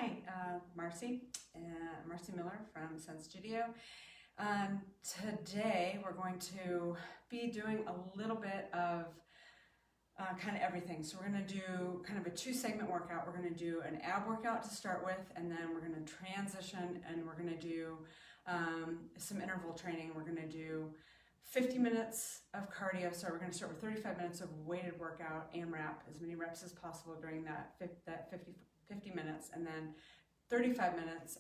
Hi, Marci Miller from Ascent Studio. Today we're going to be doing a little bit of kind of everything. So we're going to do kind of a two-segment workout. We're going to do an ab workout to start with, and then we're going to transition and we're going to do some interval training. We're going to do 50 minutes of cardio. So we're going to start with 35 minutes of weighted workout, AMRAP, as many reps as possible during that 50 minutes, and then 35 minutes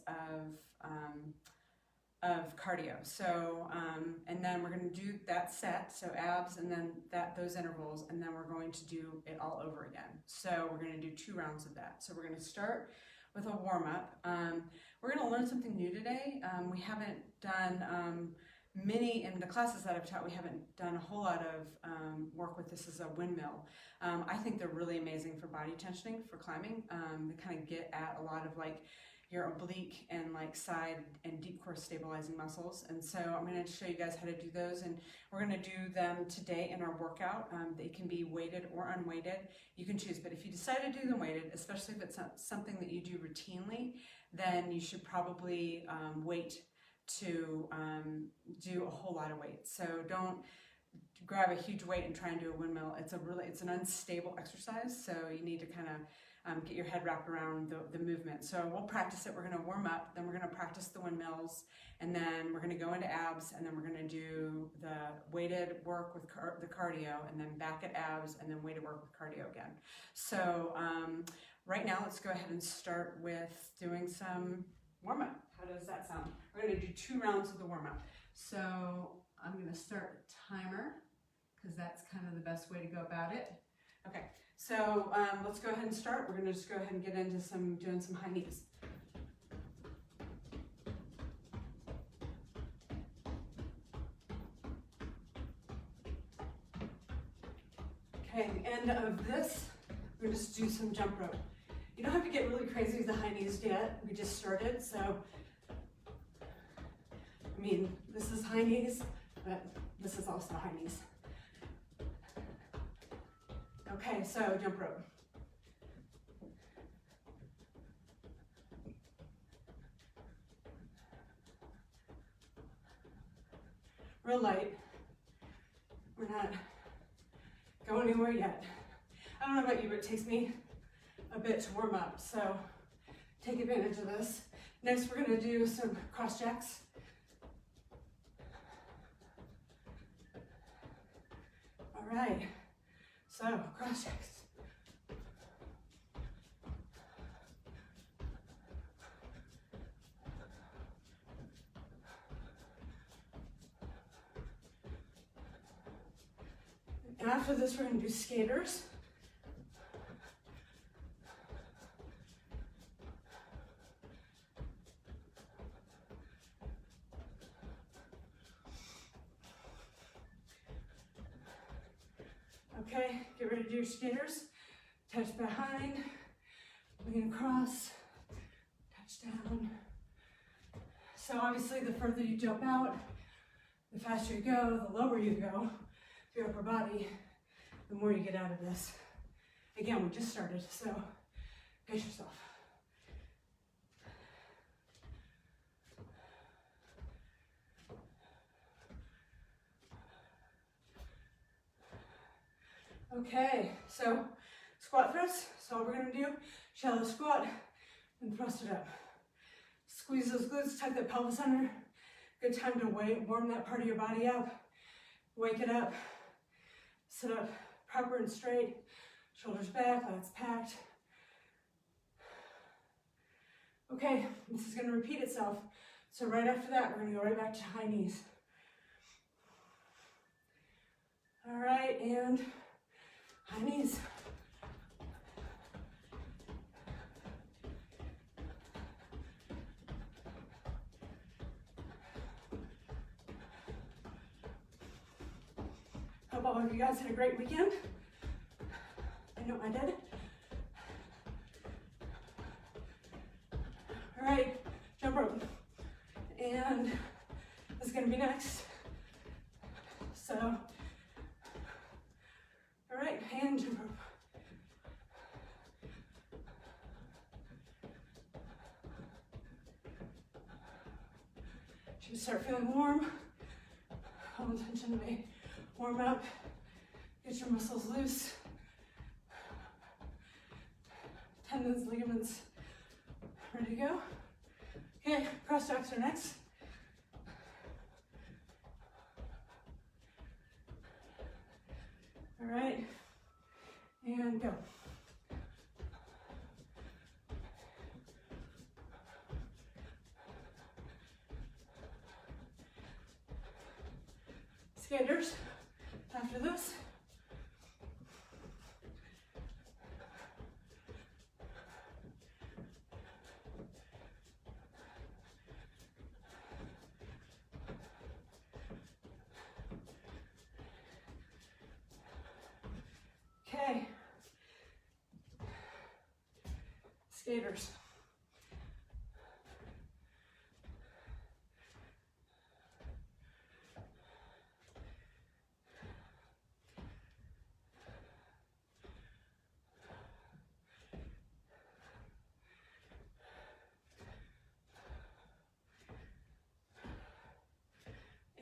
of cardio. So, and then we're going to do that set, so abs, and then those intervals, and then we're going to do it all over again. So we're going to do 2 rounds of that. So we're going to start with a warm-up. We're going to learn something new today. We haven't done many, in the classes that I've taught, we haven't done a whole lot of work with this as a windmill. I think they're really amazing for body tensioning, for climbing. They kind of get at a lot of like your oblique and like side and deep core stabilizing muscles. And so I'm going to show you guys how to do those, and we're going to do them today in our workout. They can be weighted or unweighted. You can choose, but if you decide to do them weighted, especially if it's something that you do routinely, then you should probably wait to do a whole lot of weight. So don't grab a huge weight and try and do a windmill. It's an unstable exercise, so you need to kind of get your head wrapped around the movement. So we'll practice it. We're going to warm up, then we're going to practice the windmills, and then we're going to go into abs, and then we're going to do the weighted work with the cardio, and then back at abs, and then weighted work with cardio again. So right now, let's go ahead and start with doing some warm-up. How does that sound? We're going to do 2 rounds of the warm-up. So I'm going to start a timer, because that's kind of the best way to go about it. Okay, so let's go ahead and start. We're going to just go ahead and get into doing some high knees. Okay, at the end of this, we're going to just do some jump rope. You don't have to get really crazy with the high knees yet. We just started, so I mean, this is high knees, but this is also high knees. Okay, so jump rope. Real light. We're not going anywhere yet. I don't know about you, but it takes me a bit to warm up, so take advantage of this. Next, we're going to do some cross jacks. All right, so cross jacks. And after this, we're going to do skaters. Okay, get ready to do your skaters. Touch behind, lean across, touch down. So obviously the further you jump out, the faster you go, the lower you go, your upper body, the more you get out of this. Again, we just started, so pace yourself. Okay, so squat thrust. So all we're going to do, shallow squat and thrust it up. Squeeze those glutes, tuck that pelvis under. Good time to warm that part of your body up. Wake it up. Sit up proper and straight. Shoulders back, legs packed. Okay, this is going to repeat itself. So right after that, we're going to go right back to high knees. All right, and high knees. Hope all of you guys had a great weekend. I know I did. All right, jump rope. And this is going to be next. So, all right, hand jump rope. you start feeling warm, all tension may warm up. Get your muscles loose. Tendons, ligaments, ready to go. Okay, cross jacks are next. All right, and go. Skaters, after this. Okay, skaters.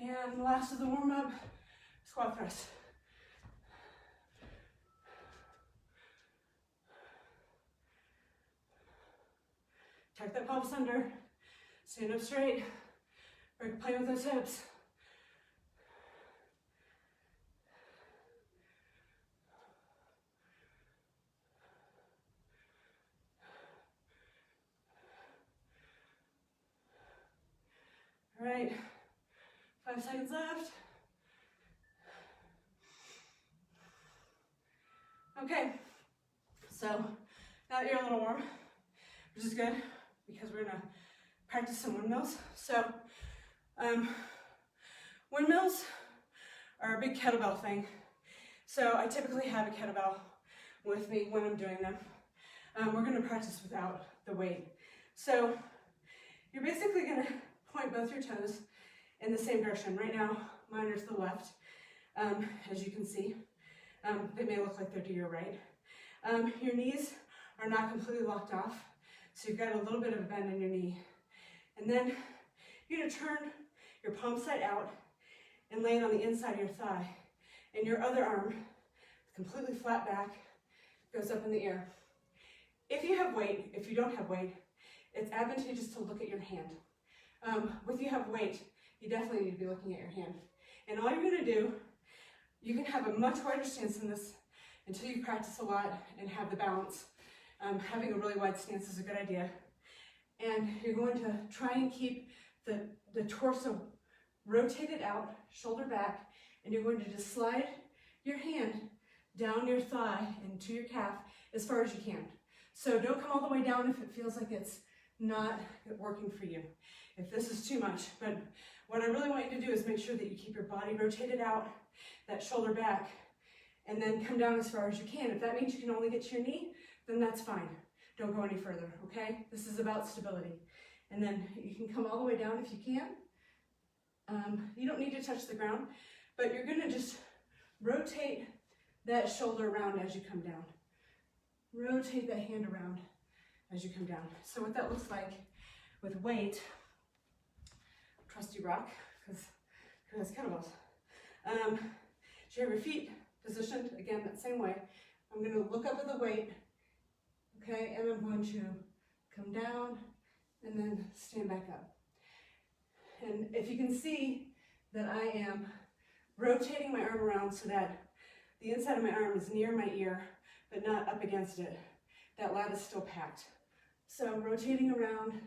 And last of the warm-up, squat press. Tuck that pelvis under, stand up straight, break plane with those hips. All right, 5 seconds left. Okay, so now that you're a little warm, which is good because we're gonna practice some windmills. So windmills are a big kettlebell thing. So I typically have a kettlebell with me when I'm doing them. We're gonna practice without the weight. So you're basically gonna point both your toes in the same direction. Right now, mine are to the left, as you can see. They may look like they're to your right. Your knees are not completely locked off, so you've got a little bit of a bend in your knee. And then you're gonna turn your palm side out and lay it on the inside of your thigh. And your other arm, completely flat back, goes up in the air. If you have weight, if you don't have weight, it's advantageous to look at your hand. If you have weight, you definitely need to be looking at your hand. And all you're gonna do, you can have a much wider stance than this until you practice a lot and have the balance. Having a really wide stance is a good idea. And you're going to try and keep the torso rotated out, shoulder back, and you're going to just slide your hand down your thigh and to your calf as far as you can. So don't come all the way down if it feels like it's not working for you, if this is too much. But what I really want you to do is make sure that you keep your body rotated out, that shoulder back, and then come down as far as you can. If that means you can only get to your knee, then that's fine. Don't go any further, okay? This is about stability. And then you can come all the way down if you can. You don't need to touch the ground, but you're gonna just rotate that shoulder around as you come down. Rotate that hand around as you come down. So what that looks like with weight, trusty rock, because who has kettlebells? So you have your feet positioned, again, that same way. I'm gonna look up at the weight, okay, and I'm going to come down and then stand back up. And if you can see that I am rotating my arm around so that the inside of my arm is near my ear, but not up against it, that lat is still packed. So rotating around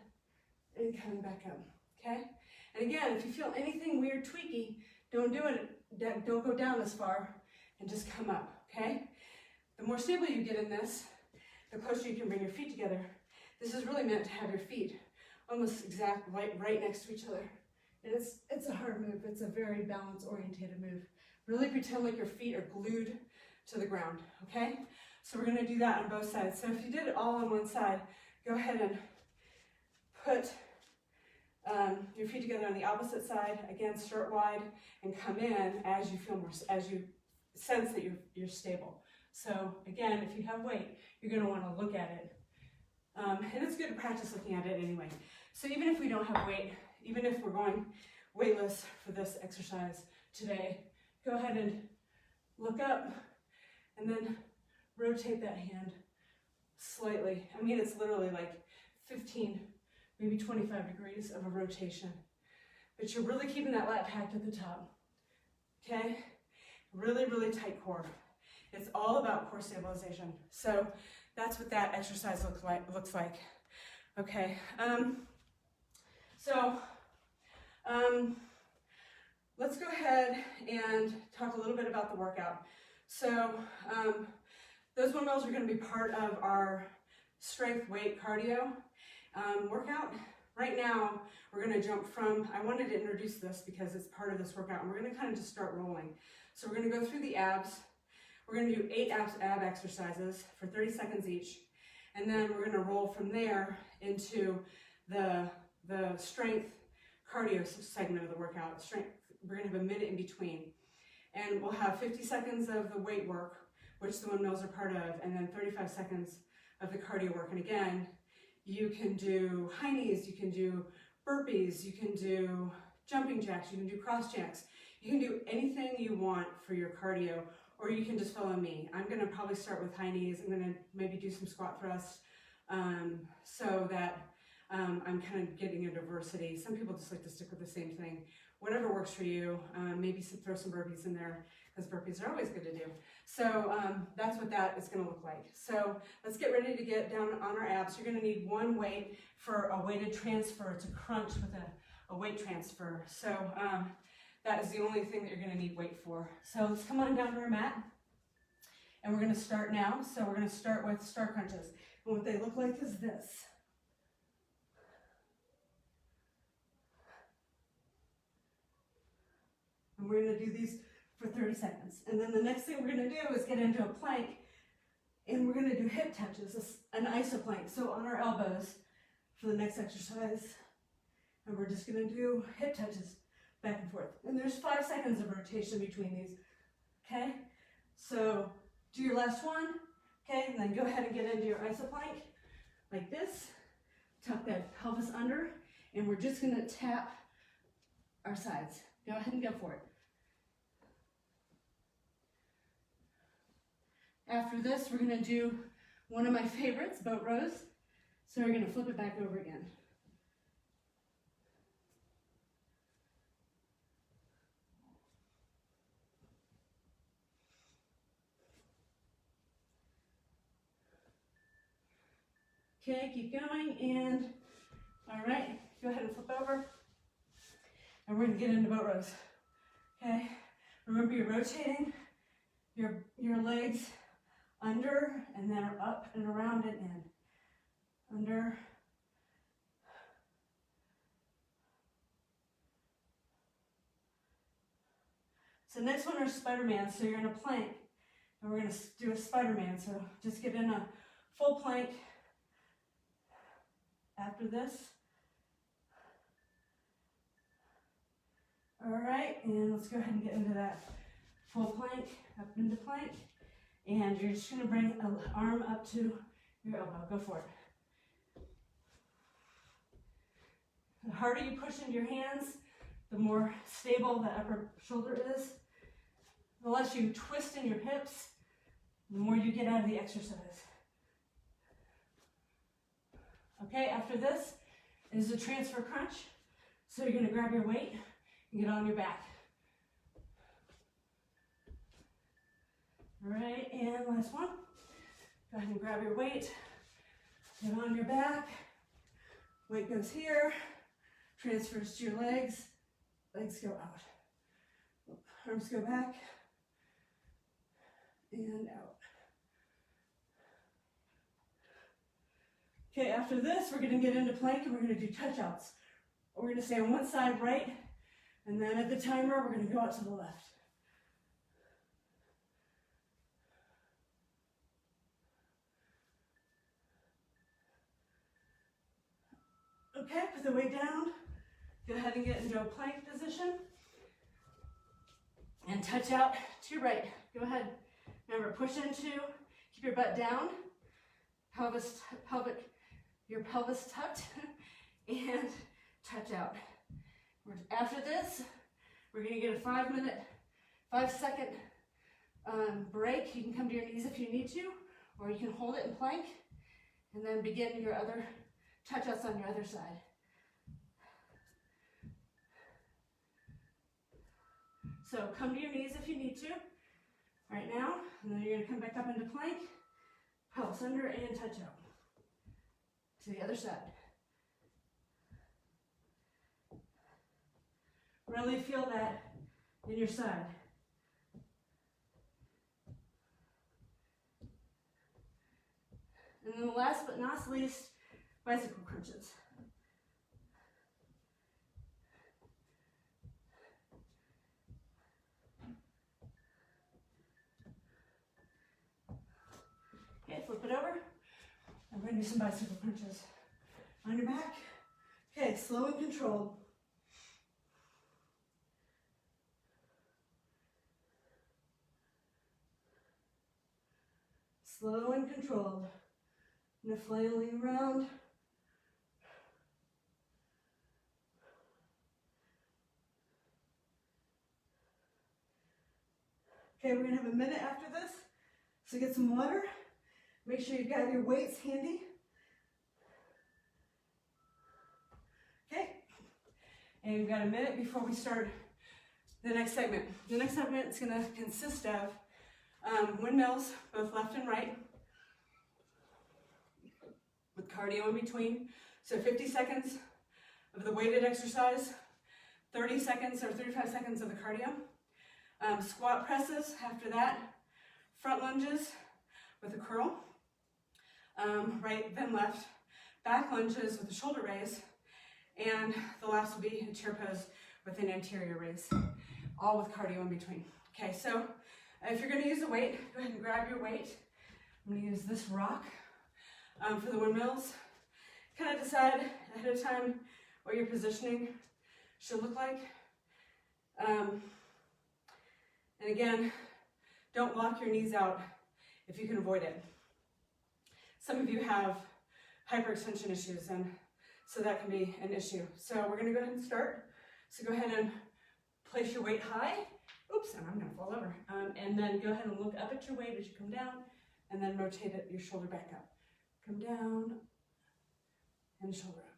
and coming back up, okay? And again, if you feel anything weird, tweaky, don't do it, don't go down as far, and just come up, okay? The more stable you get in this, the closer you can bring your feet together. This is really meant to have your feet almost right next to each other. And it's a hard move. It's a very balance-orientated move. Really pretend like your feet are glued to the ground, okay? So we're gonna do that on both sides. So if you did it all on one side, go ahead and put your feet together on the opposite side. Again, start wide and come in as you feel more, as you sense that you're stable. So again, if you have weight, you're gonna wanna look at it. And it's good to practice looking at it anyway. So even if we don't have weight, even if we're going weightless for this exercise today, go ahead and look up and then rotate that hand slightly. I mean, it's literally like 15, maybe 25 degrees of a rotation. But you're really keeping that lat packed at the top, okay? Really, really tight core. It's all about core stabilization. So that's what that exercise looks like. Okay, let's go ahead and talk a little bit about the workout. So those windmills are going to be part of our strength weight cardio workout. Right now, we're going to jump from, I wanted to introduce this because it's part of this workout, and we're going to kind of just start rolling. So we're going to go through the abs. We're going to do 8 ab exercises for 30 seconds each. And then we're going to roll from there into the strength cardio segment of the workout. We're going to have a minute in between. And we'll have 50 seconds of the weight work, which the windmills are part of, and then 35 seconds of the cardio work. And again, you can do high knees, you can do burpees, you can do jumping jacks, you can do cross jacks. You can do anything you want for your cardio, or you can just follow me. I'm gonna probably start with high knees. I'm gonna maybe do some squat thrusts so that I'm kind of getting a diversity. Some people just like to stick with the same thing. Whatever works for you, maybe throw some burpees in there, because burpees are always good to do. So that's what that is gonna look like. So let's get ready to get down on our abs. You're gonna need one weight for a weighted transfer to crunch with a weight transfer. So that is the only thing that you're gonna need weight for. So let's come on down to our mat, and we're gonna start now. So we're gonna start with star crunches. And what they look like is this. And we're gonna do these for 30 seconds. And then the next thing we're gonna do is get into a plank, and we're gonna do hip touches, an isoplank. So on our elbows for the next exercise. And we're just gonna do hip touches back and forth. And there's 5 seconds of rotation between these, okay? So do your last one, okay? And then go ahead and get into your isoplank like this. Tuck that pelvis under, and we're just gonna tap our sides. Go ahead and go for it. After this, we're gonna do one of my favorites, boat rows. So we're gonna flip it back over again. Okay, keep going, and all right, go ahead and flip over. And we're gonna get into boat rows, okay? Remember, you're rotating your legs under, and then up and around and in. Under. So next one is Spider-Man. So you're in a plank, and we're gonna do a Spider-Man. So just get in a full plank after this. All right, and let's go ahead and get into that full plank, up into plank. And you're just gonna bring an arm up to your elbow. Go for it. The harder you push into your hands, the more stable the upper shoulder is. The less you twist in your hips, the more you get out of the exercise. Okay, after this is a transfer crunch. So you're gonna grab your weight and get on your back. All right, and last one. Go ahead and grab your weight, get on your back. Weight goes here, transfers to your legs. Legs go out. Arms go back and out. Okay, after this, we're gonna get into plank, and we're gonna do touch outs. We're gonna stay on one side right, and then at the timer, we're gonna go out to the left. Okay, put the weight down. Go ahead and get into a plank position. And touch out to your right. Go ahead. Remember, push into, keep your butt down, your pelvis tucked, and touch out. After this, we're gonna get a 5-second break. You can come to your knees if you need to, or you can hold it in plank, and then begin your other touch-outs on your other side. So come to your knees if you need to, right now, and then you're gonna come back up into plank, pulse under, and touch out to the other side. Really feel that in your side. And then last but not least, bicycle crunches. Okay, flip it over. I'm going to do some bicycle crunches. On your back. Okay, slow and controlled. Slow and controlled. And flailing around. Okay, we're going to have a minute after this. So get some water. Make sure you've got your weights handy. Okay. And we've got a minute before we start the next segment. The next segment is going to consist of windmills, both left and right, with cardio in between. So 50 seconds of the weighted exercise, 30 seconds or 35 seconds of the cardio. Squat presses after that, front lunges with a curl, right then left, back lunges with a shoulder raise, and the last will be a chair pose with an anterior raise, all with cardio in between. Okay, so if you're going to use a weight, go ahead and grab your weight. I'm going to use this rock for the windmills. Kind of decide ahead of time what your positioning should look like. And again, don't lock your knees out if you can avoid it. Some of you have hyperextension issues, and so that can be an issue. So we're going to go ahead and start. So go ahead and place your weight high. Oops, and I'm going to fall over. And then go ahead and look up at your weight as you come down, and then rotate it, your shoulder back up. Come down, and shoulder up.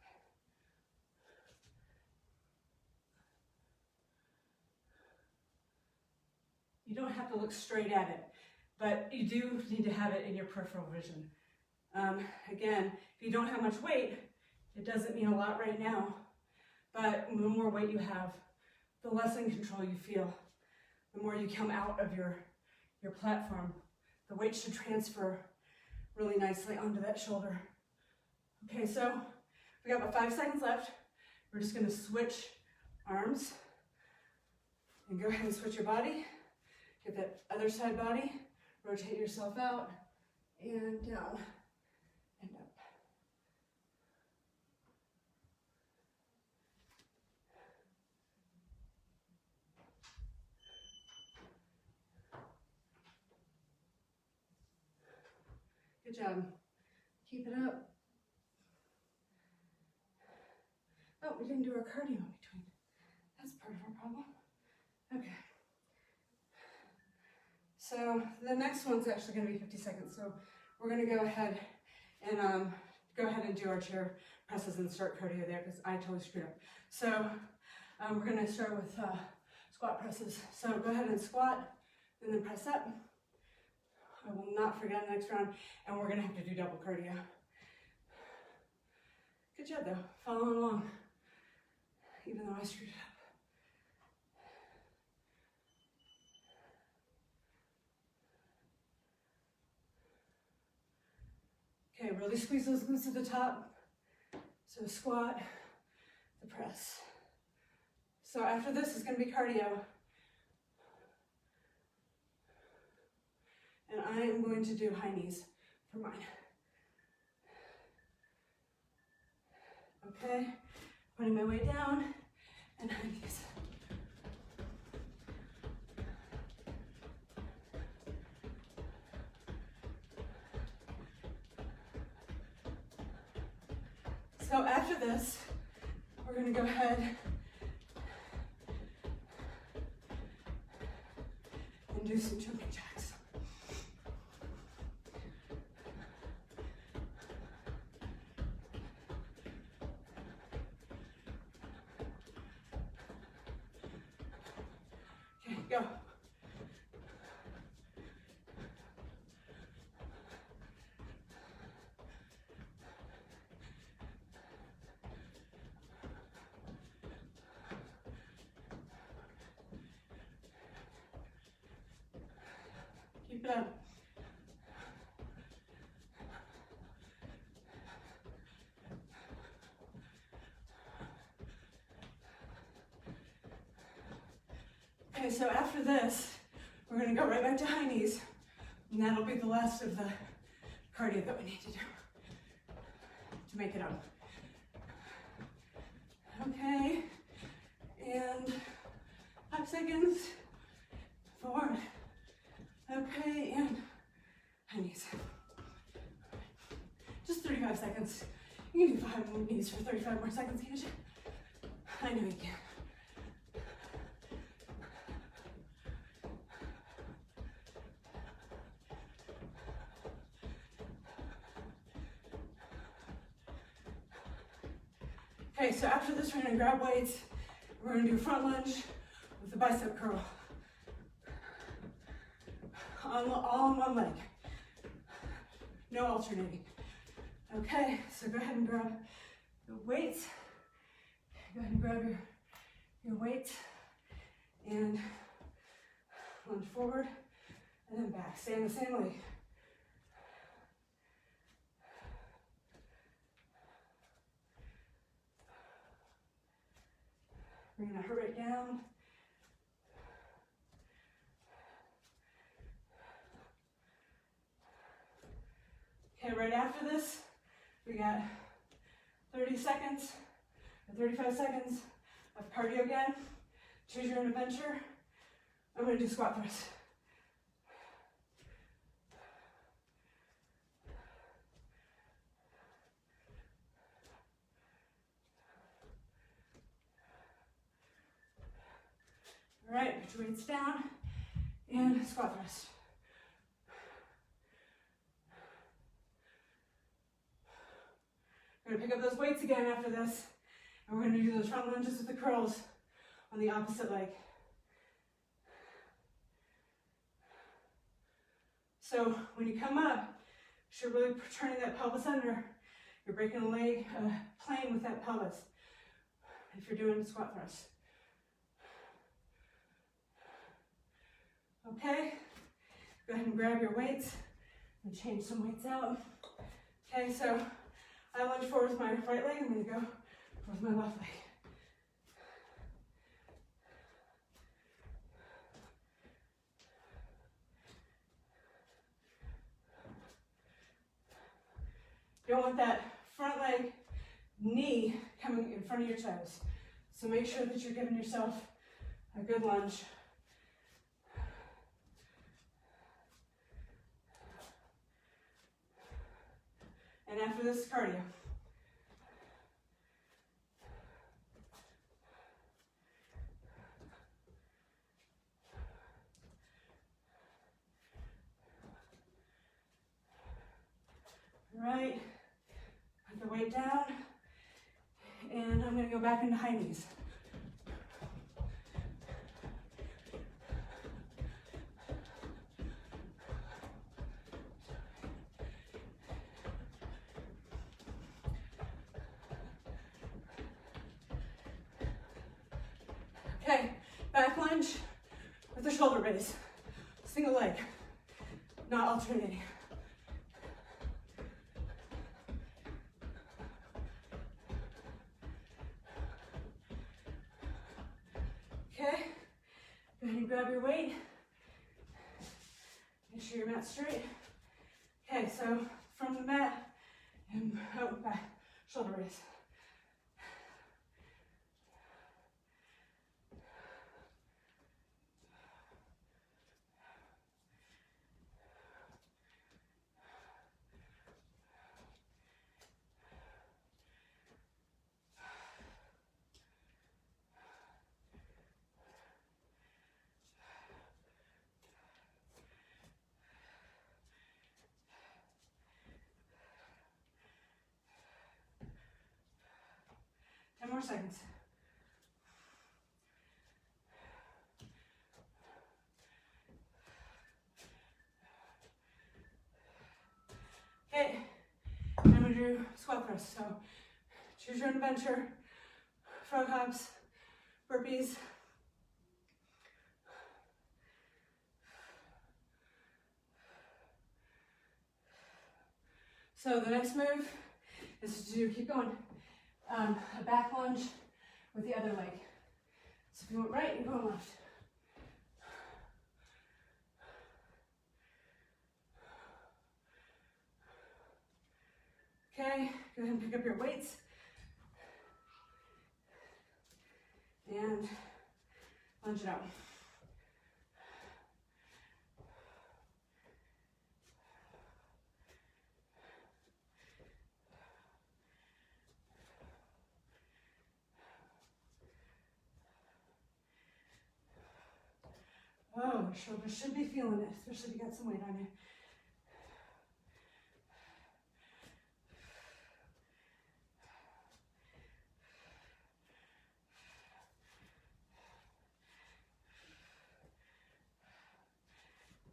You don't have to look straight at it, but you do need to have it in your peripheral vision. Again, if you don't have much weight, it doesn't mean a lot right now, but the more weight you have, the less in control you feel. The more you come out of your platform, the weight should transfer really nicely onto that shoulder. Okay, so we got about 5 seconds left. We're just going to switch arms and go ahead and switch your body. Get that other side body, rotate yourself out and down and up. Good job. Keep it up. Oh, we didn't do our cardio in between. That's part of our problem. Okay. So the next one's actually going to be 50 seconds. So we're going to go ahead and do our chair presses and start cardio there because I totally screwed up. So we're going to start with squat presses. So go ahead and squat and then press up. I will not forget the next round, and we're going to have to do double cardio. Good job though, following along, even though I screwed it up. Okay, really squeeze those glutes at the top. So squat, the press. So after this is going to be cardio. And I am going to do high knees for mine. Okay, putting my weight down and high knees. So after this, we're going to go ahead and do some jumping jacks. Okay, go. Keep it up. Okay, so after this, we're going to go right back to high knees, and that'll be the last of the cardio that we need to do to make it up. Okay, and 5 seconds, forward. Okay, and high knees. Just 35 seconds. You can do 5 more knees for 35 more seconds, can't you? I know you can. Okay, so after this, we're gonna grab weights. We're gonna do front lunge with the bicep curl. All on one leg. No alternating. Okay, so go ahead and grab the weights. Go ahead and grab your weights and lunge forward and then back. Stay on the same leg. Bring that heart rate down. Okay, right after this, we got 30 seconds or 35 seconds of cardio again. Choose your own adventure. I'm going to do squat thrusts. All right, put your weights down and squat thrust. We're going to pick up those weights again after this, and we're going to do those front lunges with the curls on the opposite leg. So when you come up, you're really turning that pelvis under. You're breaking a leg, plane with that pelvis if you're doing squat thrusts. Okay, go ahead and grab your weights and change some weights out. Okay, so I lunge forward with my right leg. I'm going to go with my left leg. You don't want that front leg knee coming in front of your toes. So make sure that you're giving yourself a good lunge. And after this, cardio. All right, put the weight down, and I'm going to go back into high knees. Okay, back lunge with the shoulder raise. Single leg, not alternating. Okay, go ahead and grab your weight. Make sure your mat's straight. Okay, so from the mat and out back, shoulder raise. more seconds. Okay, and I'm gonna do squat thrusts. So choose your own adventure, frog hops, burpees. So the next move is to do, keep going, a back lunge with the other leg. So if you went right, you're going left. Okay, go ahead and pick up your weights. And lunge it out. Oh, your shoulders should be feeling it, especially if you got some weight on you.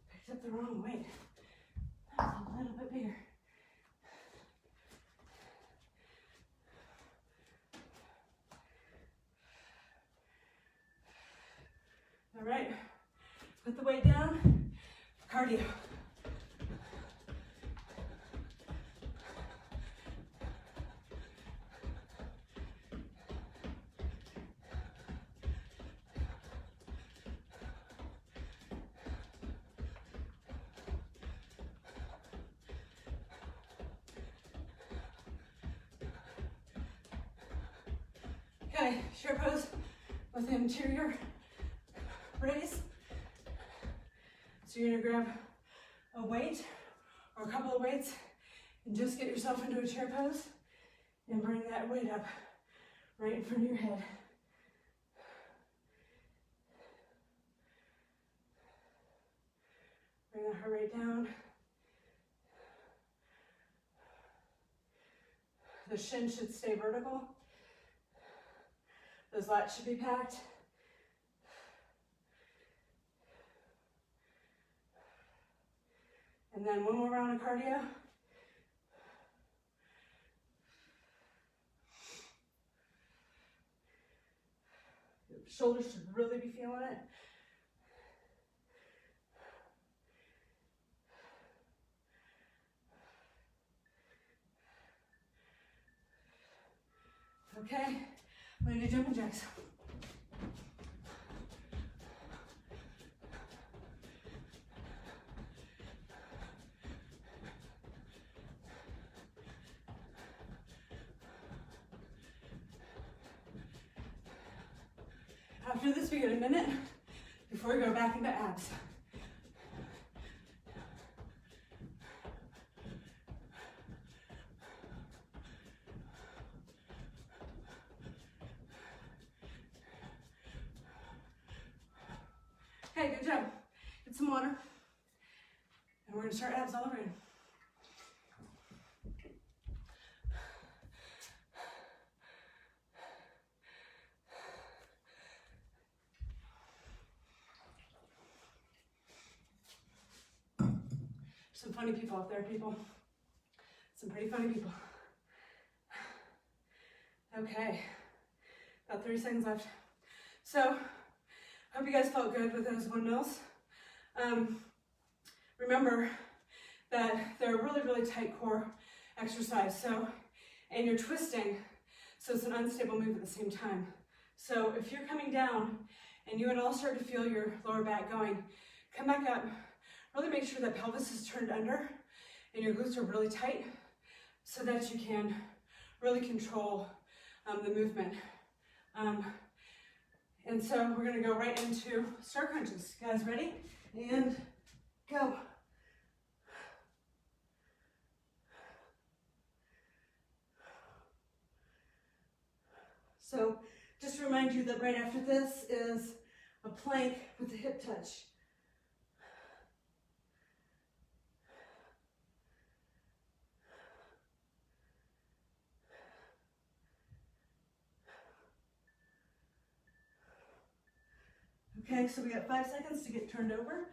Picked up the wrong weight. That was a little bit bigger. All right, put the weight down, cardio. Okay, chair pose with the interior raise. So you're gonna grab a weight or a couple of weights and just get yourself into a chair pose and bring that weight up right in front of your head. Bring that heart rate down. The shin should stay vertical. Those lats should be packed. And then one more round of cardio. Your shoulders should really be feeling it. Okay, I'm gonna do jumping jacks. After this, we get a minute before we go back into abs. Okay, good job. Get some water. And we're gonna start abs all over again. Some funny people out there, people. Some pretty funny people. Okay, about 30 seconds left. So, hope you guys felt good with those windmills. Remember that they're a really, really tight core exercise. So, and you're twisting, so it's an unstable move at the same time. So if you're coming down and you at all start to feel your lower back going, come back up. Really make sure that pelvis is turned under and your glutes are really tight so that you can really control the movement. And so we're gonna go right into star crunches. You guys ready? And go. So just to remind you that right after this is a plank with a hip touch. Okay, so we got 5 seconds to get turned over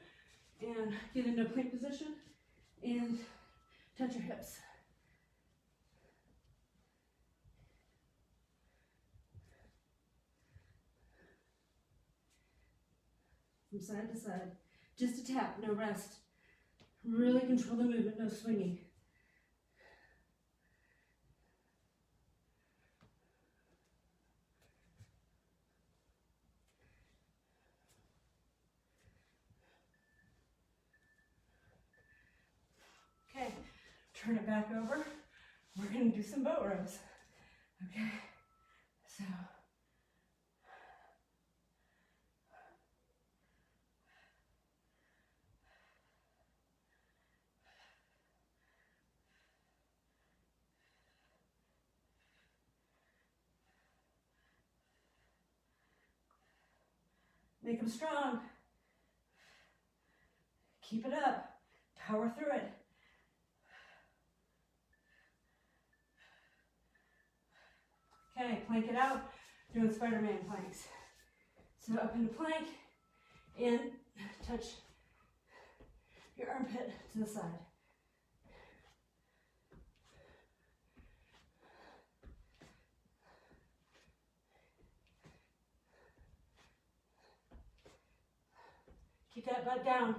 and get into a plank position and touch your hips. From side to side. Just a tap, no rest. Really control the movement, no swinging. Okay, turn it back over. We're going to do some boat rows. Okay, so make them strong. Keep it up. Power through it. Okay, plank it out. Doing Spider-Man planks. So up into plank and touch your armpit to the side. Keep that butt down.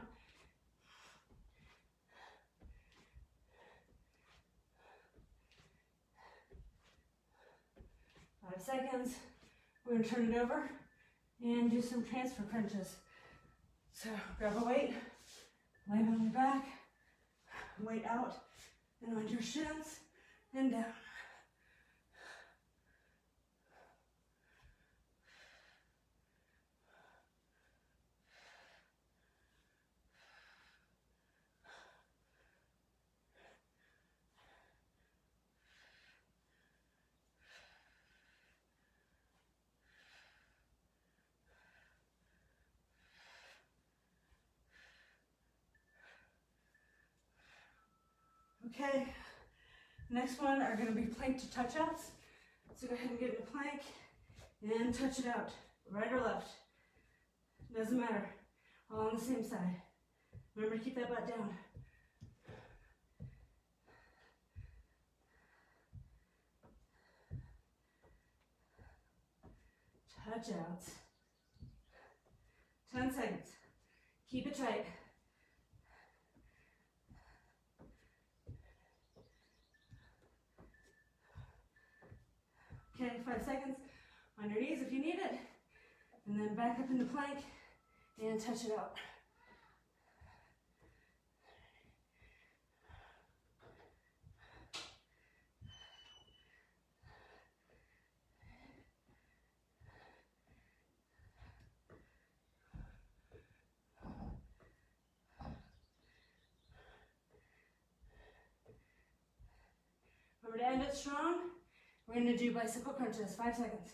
Five seconds. We're going to turn it over and do some transfer crunches. So grab a weight, lay it on your back, weight out and on your shins and down. Okay, next one are going to be plank to touch outs. So go ahead and get in a plank and touch it out, right or left. Doesn't matter, all on the same side. Remember to keep that butt down. Touch outs. 10 seconds. Keep it tight. Okay, 5 seconds on your knees if you need it. And then back up into plank and touch it out. Remember to end it strong. We're going to do bicycle crunches, 5 seconds.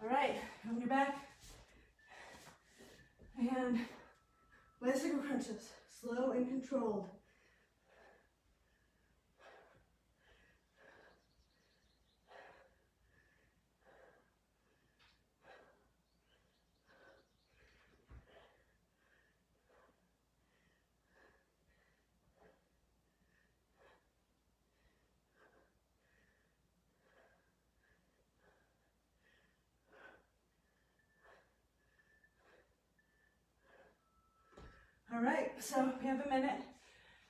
All right, on your back. And bicycle crunches, slow and controlled. All right, so we have a minute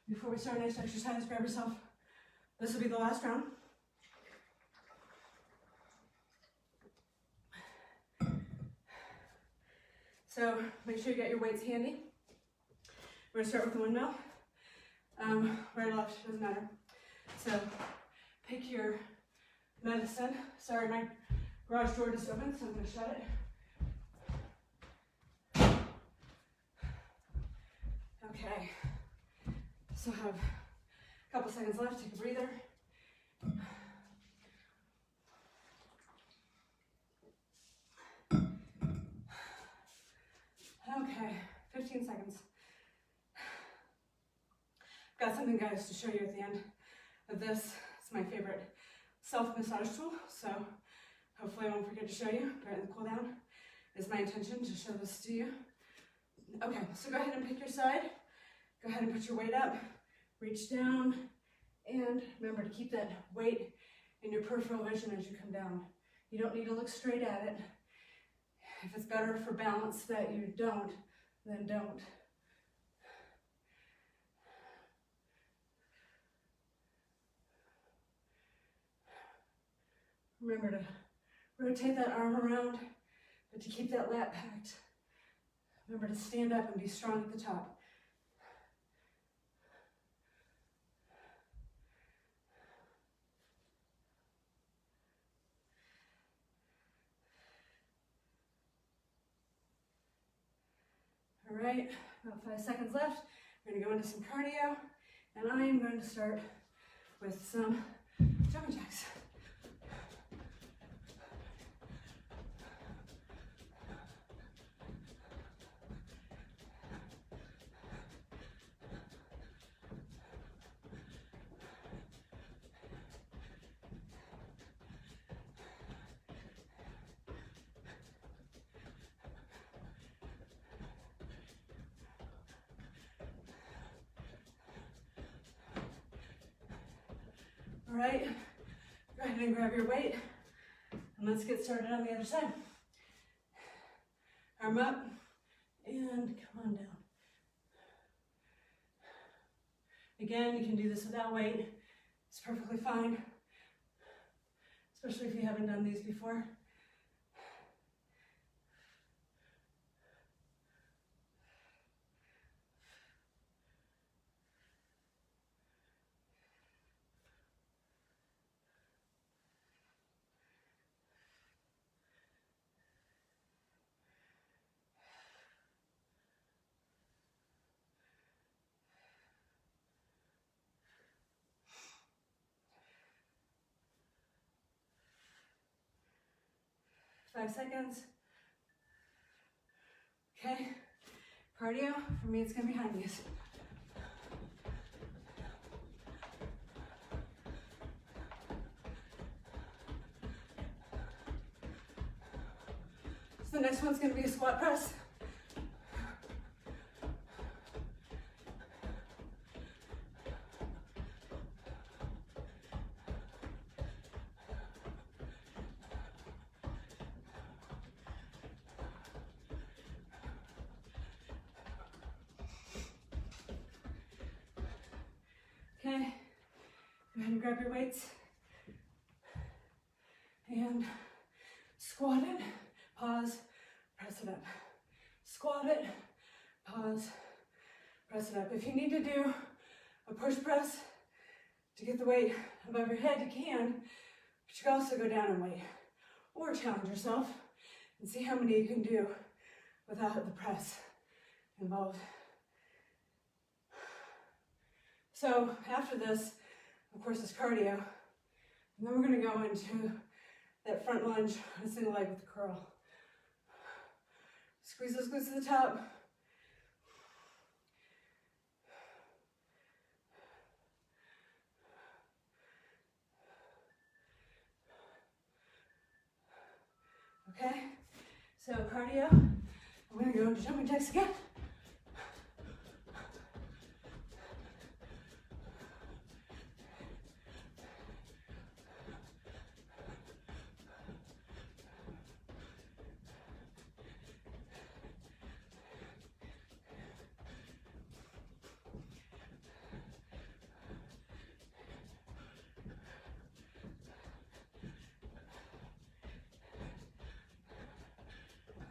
before we start our next exercise. Grab yourself. This will be the last round. So make sure you get your weights handy. We're gonna start with the windmill. Right or left, doesn't matter. So pick your medicine. Sorry, my garage door just opened, so I'm gonna shut it. Okay, so have a couple seconds left, take a breather. Okay, 15 seconds. I've got something, guys, to show you at the end of this. It's my favorite self-massage tool, so Hopefully I won't forget to show you during the cool down. It's my intention to show this to you. Okay, so go ahead and pick your side. Go ahead and put your weight up, reach down, and remember to keep that weight in your peripheral vision as you come down. You don't need to look straight at it. If it's better for balance that you don't, then don't. Remember to rotate that arm around, but to keep that lat packed. Remember to stand up and be strong at the top. All right, about 5 seconds left. We're going to go into some cardio, and I am going to start with some jumping jacks. All right, go ahead and grab your weight, and let's get started on the other side. Arm up, and come on down. Again, you can do this without weight. It's perfectly fine, especially if you haven't done these before. 5 seconds. Okay, cardio, for me it's gonna be high knees. So the next one's gonna be a squat press. Okay, go ahead and grab your weights and squat it, pause, press it up. Squat it, pause, press it up. If you need to do a push press to get the weight above your head, you can, but you can also go down in weight or challenge yourself and see how many you can do without the press involved. So after this, of course, is cardio. And then we're going to go into that front lunge, a single leg with a curl. Squeeze those glutes to the top. Okay, so cardio. I'm going to go into jumping jacks again.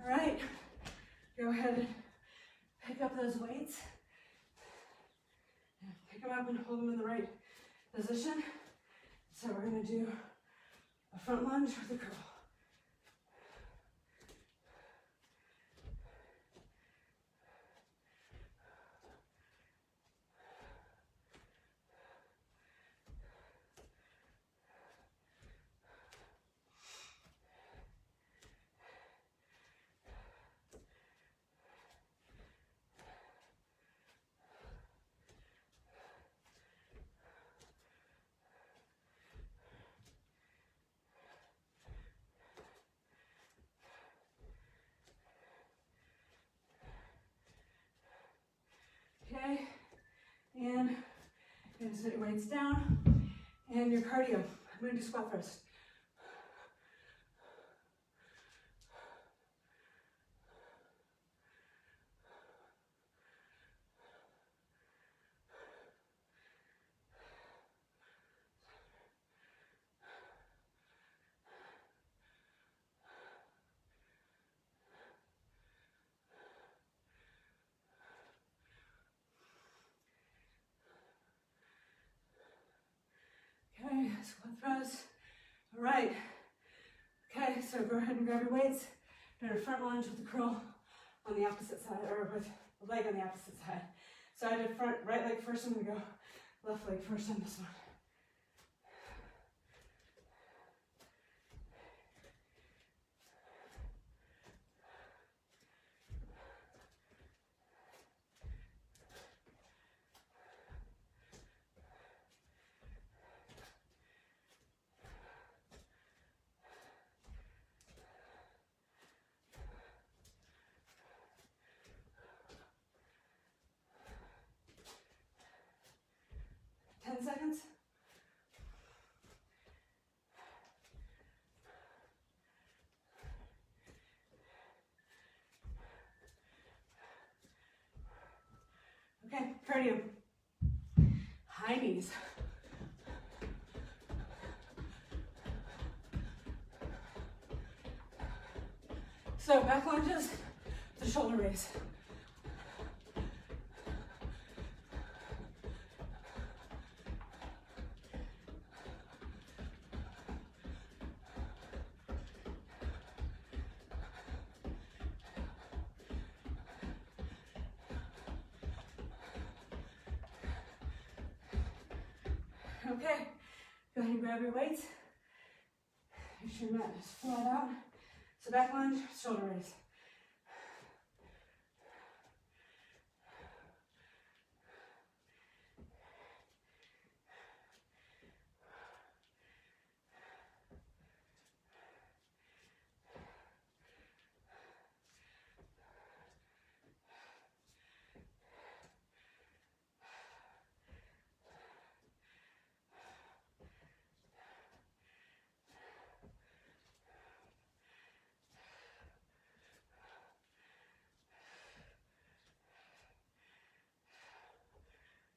All right, go ahead and pick up those weights. Pick them up and hold them in the right position. So we're going to do a front lunge with a curl. set your weights down. And your cardio. I'm going to do squat first. Okay, squat throws. All right. Okay, so go ahead and grab your weights. Do a front lunge with the curl on the opposite side, or with the leg on the opposite side. So I did front, right leg first, I'm gonna go left leg first on this one. Seconds. Okay, cardio. High knees. So back lunges, the shoulder raise. Okay, go ahead and grab your weights. Make sure your mat is flat out. So back lunge, shoulder raise.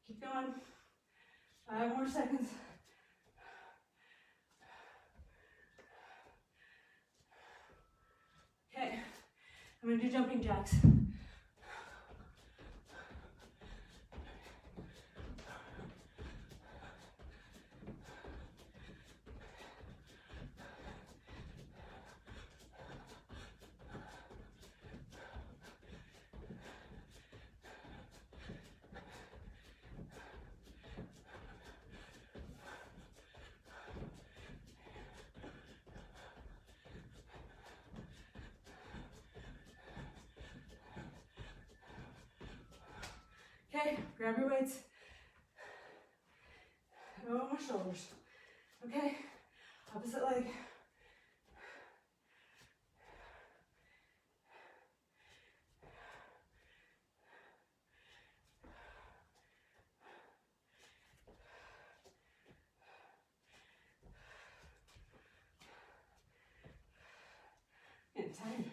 Keep going. 5 more seconds. Okay, I'm going to do jumping jacks. Okay, grab your weights. Over my shoulders. Okay, opposite leg. Getting tired.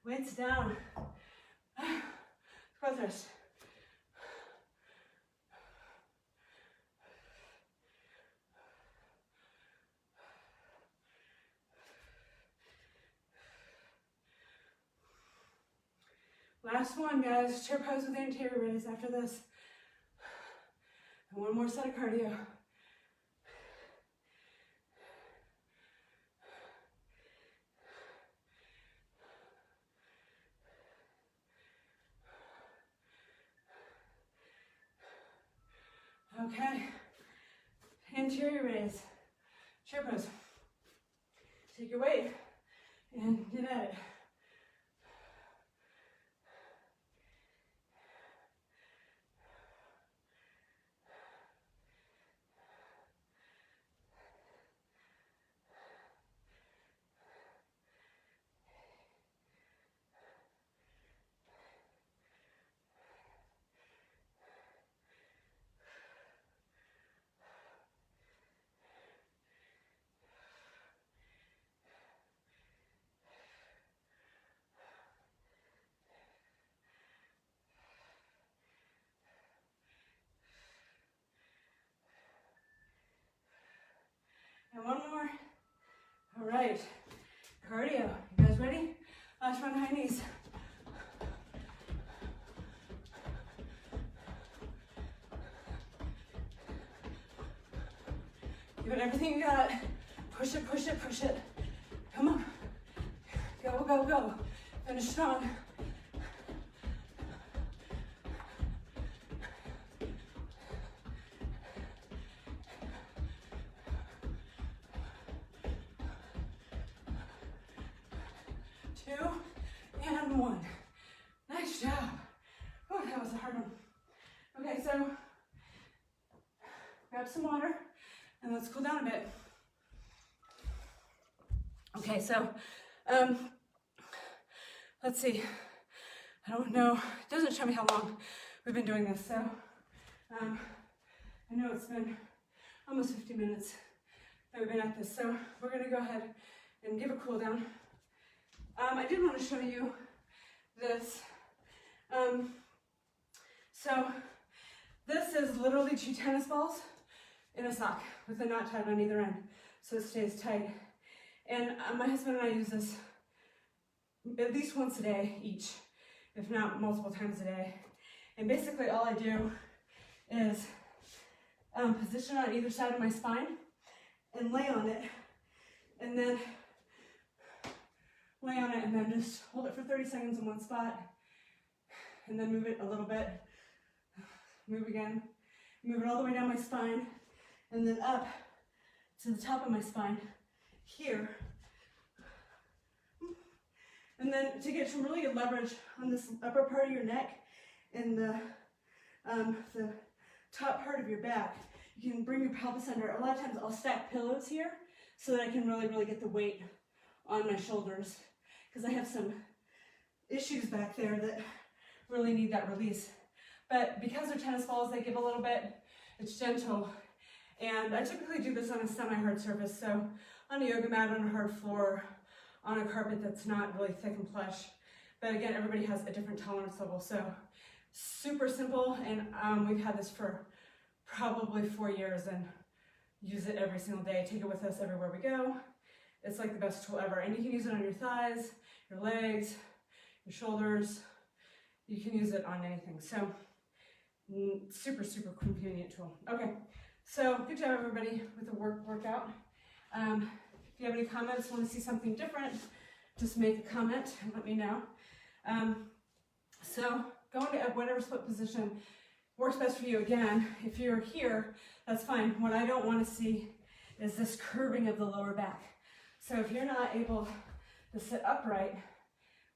Weights down. Squat thrust. Last one, guys. Chair pose with anterior raise after this. And one more set of cardio. Okay, anterior raise, chair pose. Take your weight and get at it. All right, cardio. You guys ready? Last one, high knees. Give it everything you got. Push it, push it, push it. Come on. Go, go, go. Finish strong. Two and one. Nice job. Oh, that was a hard one. Okay, so grab some water and let's cool down a bit. Okay, so let's see. I don't know. It doesn't show me how long we've been doing this, so I know it's been almost 50 minutes that we've been at this. So we're gonna go ahead and give a cool down. I did want to show you this. So this is literally 2 tennis balls in a sock with a knot tied on either end, so it stays tight. And my husband and I use this at least once a day each, if not multiple times a day. And basically all I do is position on either side of my spine and lay on it, and then lay on it, and then just hold it for 30 seconds in one spot, and then move it a little bit, move again, move it all the way down my spine, and then up to the top of my spine here. And then to get some really good leverage on this upper part of your neck and the top part of your back, you can bring your pelvis under. A lot of times I'll stack pillows here so that I can really get the weight on my shoulders, because I have some issues back there that really need that release. But because they're tennis balls, they give a little bit, it's gentle. And I typically do this on a semi-hard surface, so on a yoga mat, on a hard floor, on a carpet that's not really thick and plush. But again, everybody has a different tolerance level, so super simple. And we've had this for probably 4 years and use it every single day. Take it with us everywhere we go. It's like the best tool ever. And you can use it on your thighs, your legs, your shoulders. You can use it on anything. So super convenient tool. Okay, so good job everybody with the workout. If you have any comments, want to see something different, just make a comment and let me know. So going to whatever split position works best for you. Again, if you're here, that's fine. What I don't want to see is this curving of the lower back. So if you're not able to sit upright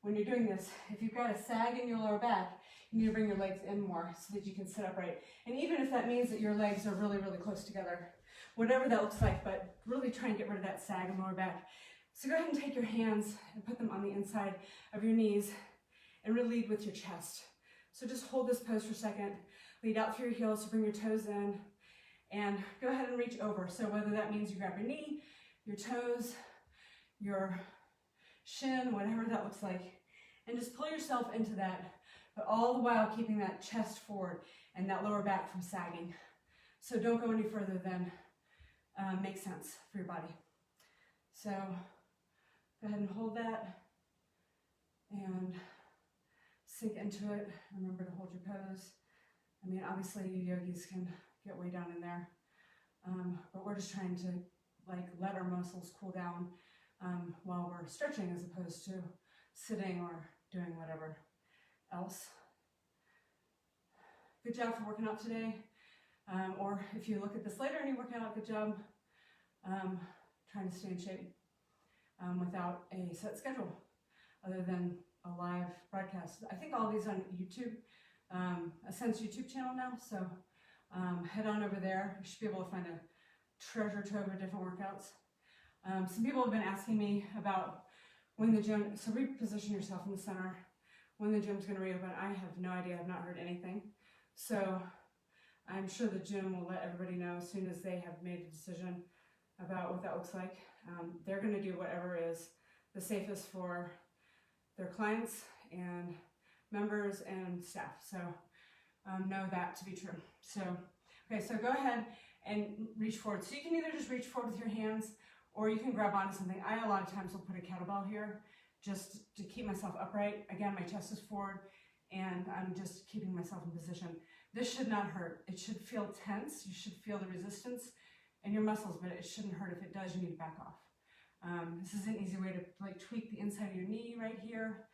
when you're doing this, if you've got a sag in your lower back, you need to bring your legs in more so that you can sit upright. And even if that means that your legs are really close together, whatever that looks like, but really try and get rid of that sag in lower back. So go ahead and take your hands and put them on the inside of your knees and really lead with your chest. So just hold this pose for a second, lead out through your heels to bring your toes in, and go ahead and reach over. So whether that means you grab your knee, your toes, your shin, whatever that looks like, and just pull yourself into that, but all the while keeping that chest forward and that lower back from sagging. So don't go any further than makes sense for your body. So go ahead and hold that and sink into it. Remember to hold your pose. I mean, obviously you yogis can get way down in there, but we're just trying to let our muscles cool down while we're stretching, as opposed to sitting or doing whatever else. Good job for working out today. Or if you look at this later and you work out, good job trying to stay in shape without a set schedule other than a live broadcast. I think all these on YouTube, Ascent's YouTube channel now, so head on over there. You should be able to find a treasure trove of different workouts. Some people have been asking me about when the gym, so reposition yourself in the center, when the gym's going to reopen. I have no idea. I've not heard anything. So I'm sure the gym will let everybody know as soon as they have made a decision about what that looks like. They're going to do whatever is the safest for their clients and members and staff. So know that to be true. So, okay, so go ahead and reach forward. So you can either just reach forward with your hands, or you can grab onto something. I a lot of times will put a kettlebell here just to keep myself upright. Again, my chest is forward and I'm just keeping myself in position. This should not hurt. It should feel tense. You should feel the resistance in your muscles, but it shouldn't hurt. If it does, you need to back off. This is an easy way to like tweak the inside of your knee right here,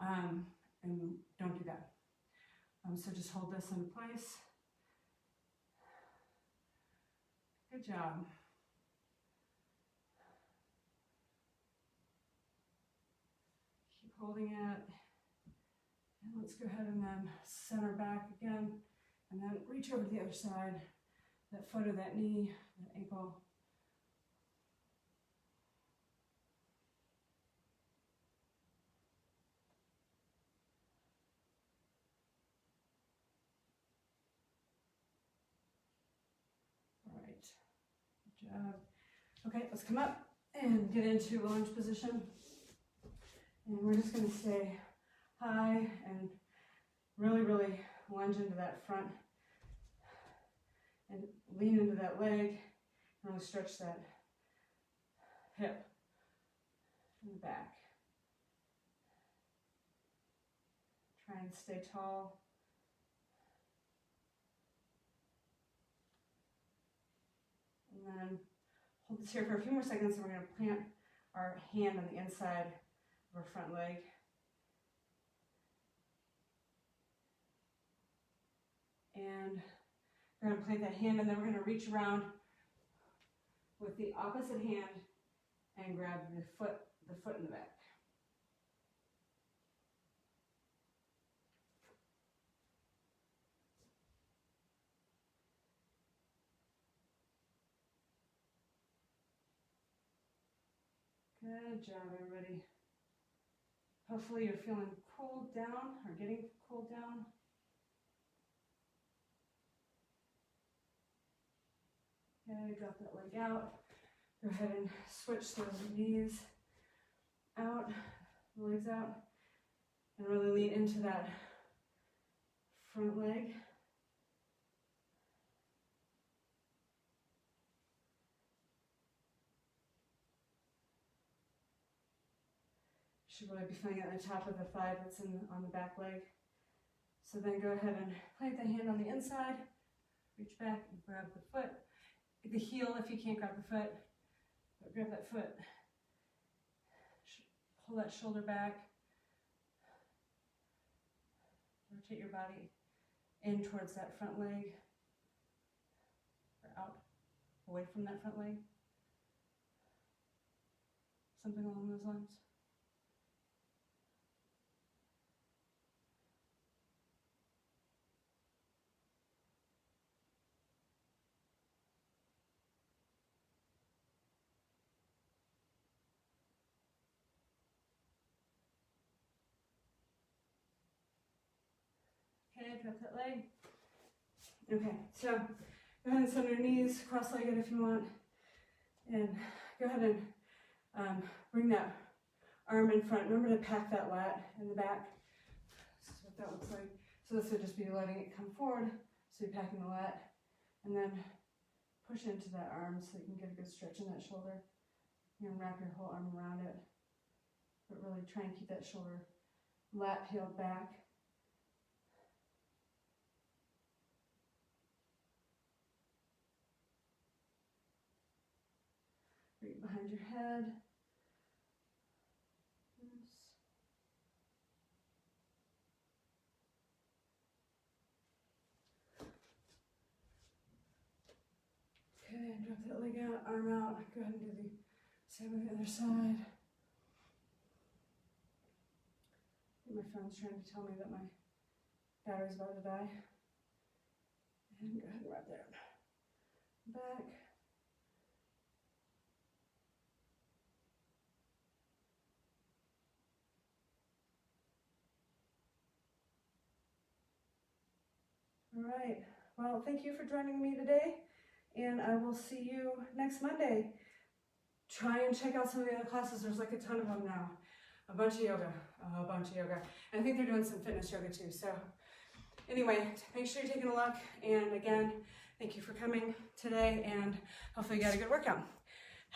and don't do that. So just hold this in place. Good job. Keep holding it. And let's go ahead and then center back again, and then reach over to the other side, that foot or that knee, that ankle. Good job. Okay, let's come up and get into a lunge position. And we're just going to stay high and really, really lunge into that front and lean into that leg and really stretch that hip in the back. Try and stay tall. And then hold this here for a few more seconds, and we're going to plant our hand on the inside of our front leg. And we're going to plant that hand, and then we're going to reach around with the opposite hand and grab the foot in the back. Good job, everybody. Hopefully you're feeling cooled down or getting cooled down. Okay, drop that leg out. Go ahead and switch those knees out, the legs out, and really lean into that front leg. Should really be feeling it on the top of the thigh that's on the back leg. So then go ahead and plant the hand on the inside, reach back and grab the foot. The heel if you can't grab the foot, but grab that foot. Pull that shoulder back. Rotate your body in towards that front leg, or out, away from that front leg. Something along those lines. Okay, drop that leg. Okay, so go ahead and send your knees cross-legged if you want. And go ahead and bring that arm in front. Remember to pack that lat in the back. This is what that looks like. So this would just be letting it come forward. So you're packing the lat. And then push into that arm so you can get a good stretch in that shoulder. You're going to wrap your whole arm around it. But really try and keep that shoulder lat peeled back. Right behind your head. Okay, drop that leg out, arm out. Go ahead and do the same with the other side. My phone's trying to tell me that my battery's about to die. And go ahead and wrap that back. All right, well, thank you for joining me today, and I will see you next Monday. Try and check out some of the other classes. There's like a ton of them now. A bunch of yoga. And I think they're doing some fitness yoga too. So anyway, make sure you're taking a look. And again, thank you for coming today, and hopefully you got a good workout.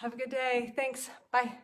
Have a good day. Thanks. Bye.